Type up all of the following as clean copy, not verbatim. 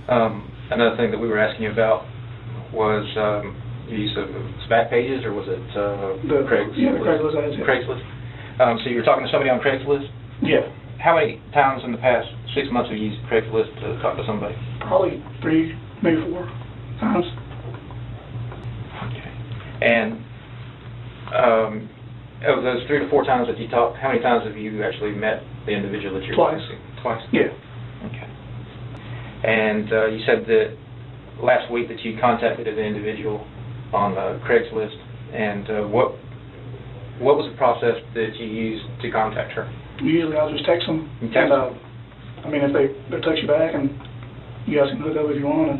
Another thing that we were asking you about was use of SPAC pages, or was it Craigslist? Yeah, Craigslist ads. Craigslist. So you were talking to somebody on Craigslist? Yeah. How many times in the past 6 months have you used Craigslist to talk to somebody? Probably 3, maybe 4 times. Okay. And of those 3 to 4 times that you talked, how many times have you actually met the individual that you're Twice. talking to? Twice? Yeah. Okay. And you said that last week that you contacted an individual on Craigslist, and what was the process that you used to contact her? Usually I'll just text them. You text and, I mean, if they text you back, and you guys can hook up if you want. And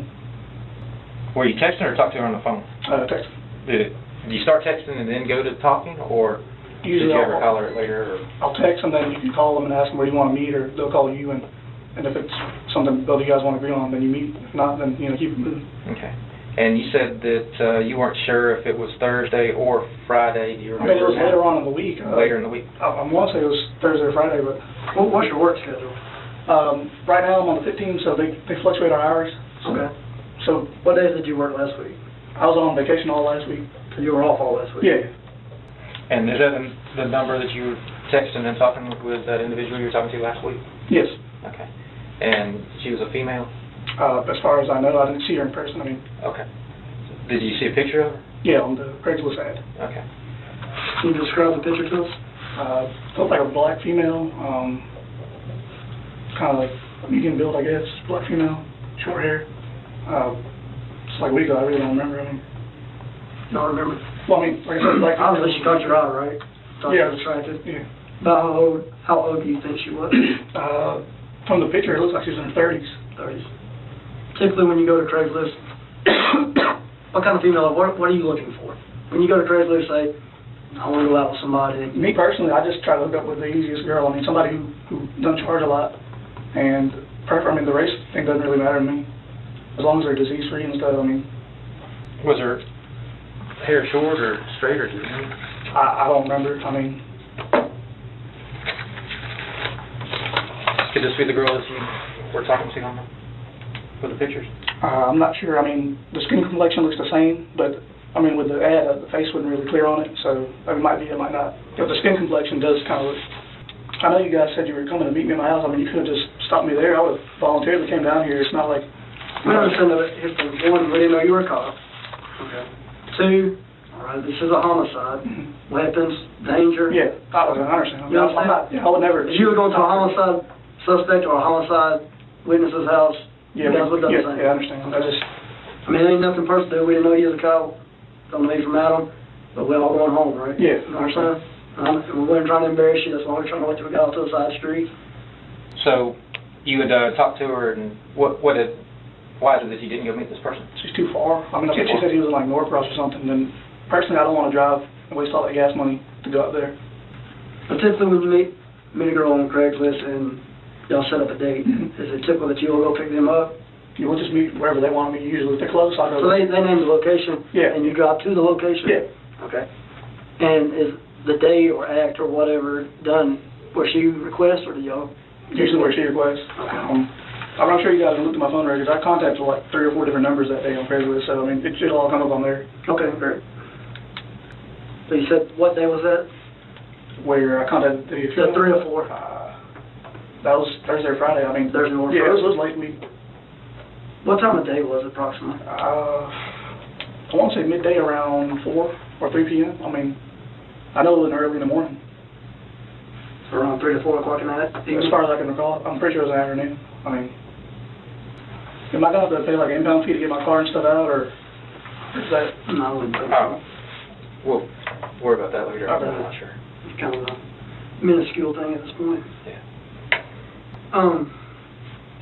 Were you texting or talking to her on the phone? text. Did you start texting and then go to talking, or Usually did you ever call her later? Or? I'll text them, then you can call them and ask them where you want to meet, or they'll call you, and if it's something both of you guys want to agree on, then you meet. If not, then keep it moving. Okay. And you said that you weren't sure if it was Thursday or Friday. Do you remember? I mean, it was later on in the week. Later in the week. I want to say it was Thursday or Friday, but What's your work schedule? right now I'm on the 15th, so they fluctuate our hours. Okay. So What days did you work last week? I was on vacation all last week. So you were off all last week? Yeah. And is that the number that you were texting and talking with that individual you were talking to last week? Yes. Okay. And she was a female? As far as I know, I didn't see her in person. I mean, Okay. Did you see a picture of her? yeah, on the Craigslist ad. Okay. Can you describe the picture to us? Looked like a black female, kind of like medium build, I guess. Black female, short hair. It's like a week ago. I really don't remember. I mean, Don't remember. well, I mean, like I said, black female. Obviously, she caught your eye, right? Thought Yeah. she was attractive. Yeah. About how old do you think she was? From the picture, it looks like she's in her 30s. 30s. Typically, when you go to Craigslist, what kind of female, what are you looking for? When you go to Craigslist, say, I want to go out with somebody. Me personally, I just try to hook up with the easiest girl. I mean, somebody who doesn't charge a lot, and I mean, the race thing doesn't really matter to me, as long as they're disease-free and stuff. I mean, Was her hair short or straight, or do you remember? I don't remember. I mean, Could this be the girl that you were talking to on with the pictures? I'm not sure. I mean, the skin complexion looks the same, but I mean, with the ad, the face wasn't really clear on it, so it might be, it might not. But the skin complexion does kind of look. I know you guys said you were coming to meet me in my house. I mean, you could have just stopped me there. I would have voluntarily came down here. It's not like. We understand that here's the one, we didn't know you were a cop. Okay. 2, all right, this is a homicide. Weapons, danger. Yeah, I understand. You understand? I'm not, I would never. If you were going to a homicide suspect or a homicide witness's house, Yeah, you guys would have done the same. yeah, I understand. I just. I mean, it ain't nothing personal. We didn't know you was a cop. Don't know you from Adam, but we're all going home, right? Yeah. You understand? We weren't trying to embarrass you. That's why we're trying to let you go out to the side street. So you would talk to her, and why is it that you didn't go meet this person? It's just too far. I mean, I think she said he was in like Norcross or something, and personally, I don't want to drive and waste all that gas money to go up there. But typically when you meet a girl on Craigslist and y'all set up a date, is it typical that you'll go pick them up? You will just meet wherever they want to meet. Usually, if they're close, I'll go. So they name the location, Yeah. and you drive to the location? Yeah. Okay. And is the day or act or whatever done where she requests, or do y'all? Usually where she requests. I'm sure you guys have looked at my phone records. I contacted like 3 or 4 different numbers that day on Craigslist, so I mean, it should all come up on there. Okay, great. So you said, what day was that? Where I contacted the... The 3 or 4? That was Thursday or Friday. I mean, Thursday or yeah, Friday. it was late week. What time of day was it approximately? I want to say midday around 4 or 3 p.m. I mean, I know it was early in the morning. So around 3 to 4 o'clock in the night? As far as I can recall, I'm pretty sure it was an afternoon. I mean, am I going to have to pay like an impound fee to get my car and stuff out, or is that... No, I wouldn't think so. We'll worry about that later. Okay. I'm not sure. It's kind of a minuscule thing at this point. Yeah.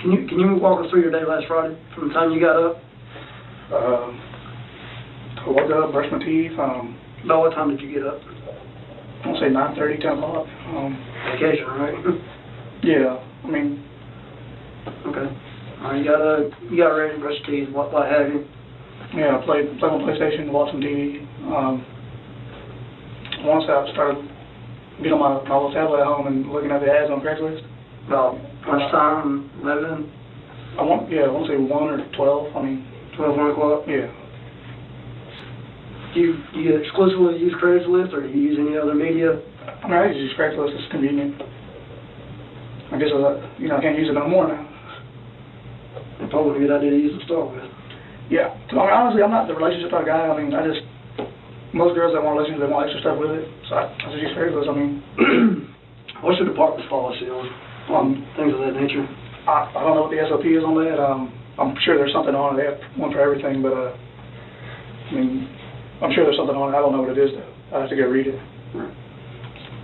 Can you walk us through your day last Friday, from the time you got up? I woke up, brushed my teeth. About what time did you get up? I want to say 9:30, 10 o'clock. Vacation, right? Yeah, I mean, Okay. You got ready to brush your teeth, what have you? yeah, I played on PlayStation, watched some TV. Once I started getting on my little tablet at home and looking at the ads on Craigslist. About lunchtime, 11? I want to say 1 or 12, I mean, 12, 1 o'clock? yeah. You exclusively use Craigslist, or do you use any other media? I mean, I just use Craigslist, it's convenient. I guess, I can't use it no more now. It's probably a good idea to use to start with. Yeah, I mean, honestly, I'm not the relationship type of guy, I mean, most girls that want relationships, they want extra stuff with it, so I just use Craigslist, I mean, What's your department's policy on things of that nature? I don't know what the SOP is on that, I'm sure there's something on it, they have one for everything, but, I mean, I'm sure there's something on it, I don't know what it is though, I have to go read it.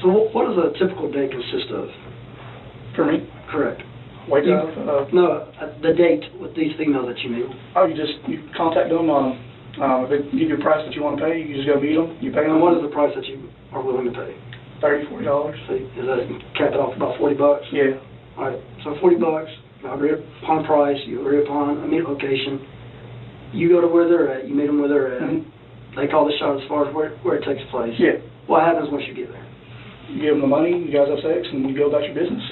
So what does a typical day consist of? For me, Correct. wake You- up, No, the date with these females that you meet. you contact them, if they give you a price that you want to pay, you just go meet them, you pay them. And what is the price that you are willing to pay? $30, $40. So is that capped off about $40? Yeah, All right, so $40, you agree upon price, you agree upon a meet location, you go to where they're at, you meet them where they're at, Mhm. they call the shot as far as where it takes place. yeah. What happens once you get there? You give them the money, you guys have sex, and you go about your business.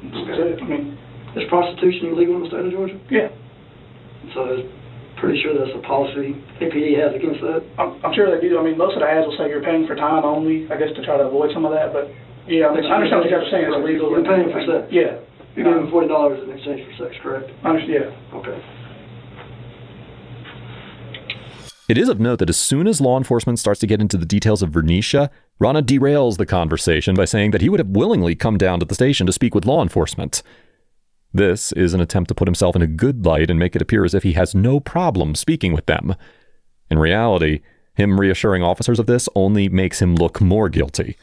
That's Okay. it, I mean, Is prostitution illegal in the state of Georgia? yeah. So I'm pretty sure that's a policy APD has against that. I'm sure they do, I mean, most of the ads will say you're paying for time only, I guess to try to avoid some of that, but, yeah, I mean, I understand what you guys are saying, it's illegal. You're paying for sex. Yeah. You're giving $40 in exchange for sex, correct? I understand, yeah. Okay. It is of note that as soon as law enforcement starts to get into the details of Vernicia, Rana derails the conversation by saying that he would have willingly come down to the station to speak with law enforcement. This is an attempt to put himself in a good light and make it appear as if he has no problem speaking with them. In reality, him reassuring officers of this only makes him look more guilty.